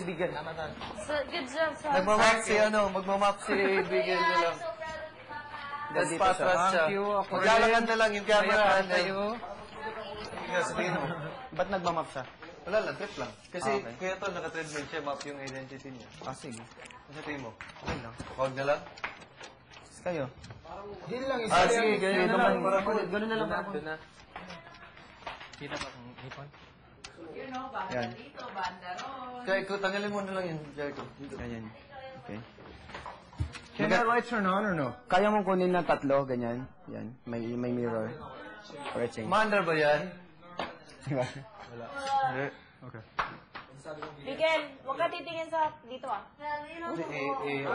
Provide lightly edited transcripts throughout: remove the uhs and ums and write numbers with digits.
Bigel. Good job, sir. Nagmamap si magmamap si Bigel na lang. Patras siya. Maglalakad na lang yung camera. Sabihin mo. Ba't nagmamap siya? Wala lang, trip lang. Kasi kaya to, naka-treadmill siya, map yung identity niya. Sige. Sabihin mo. Okay lang. Huwag na lang. Kayo. Deal lang isa. Sige, ganyan na lang. Ganun na lang ba? Kita pa kung ipon. Yan. Kaya ikaw, tanggalin mo na lang yun, Jericho. Ganyan. Okay. Can that light turn on or no? Kaya mong kunin ng tatlo, ganyan. Yan. May mirror. For a change. Maandar ba yan? Diba? Hindi. Okay. Bigel, huwag ka titingin sa dito ah. Okay.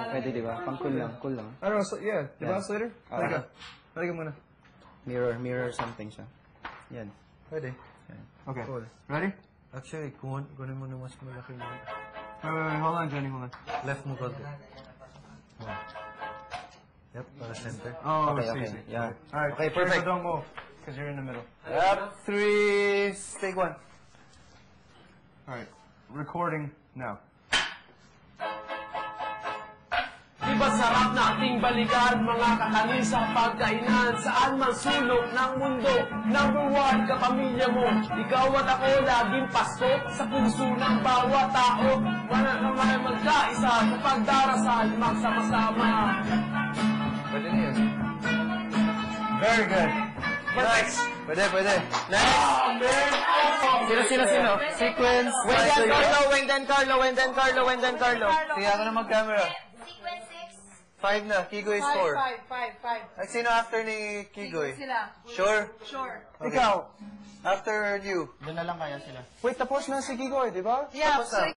Pwede diba? Pang cool lang. Cool lang. I don't know, so, yeah. The bounce later? Halika. Halika muna. Mirror something siya. Yan. Pwede. Okay. Cool. Ready? Actually, kunin mo na mas malaki na. Wait, hold on, Jenny, hold on. Left mo konti. Yep, para center. Oh, Okay. see. Yeah. Alright, Okay, perfect. So don't move, because you're in the middle. Up, 3, take 1. Alright, recording now. Diba sarap nating balikan mga kakanin sa pagkainan saan man sulok ng mundo. Number 1, kapamilya mo. Ikaw at ako laging pasto sa puso ng bawat tao. Wala naman magkaisa sa pagdarasal magsama-sama. Pwede na yun. Very good. Next. Pwede. Next. Sino? Sequence. Wenden Carlo. Sige ako na mag-camera. Sequence 5 na. Kigoy is 4. 5. Ay, sino after ni Kigoy? Sila. Sure? Sure. Okay. After you. Doon na lang kaya sila. Wait, tapos na si Gigoy, di ba? Yeah. Tapos na.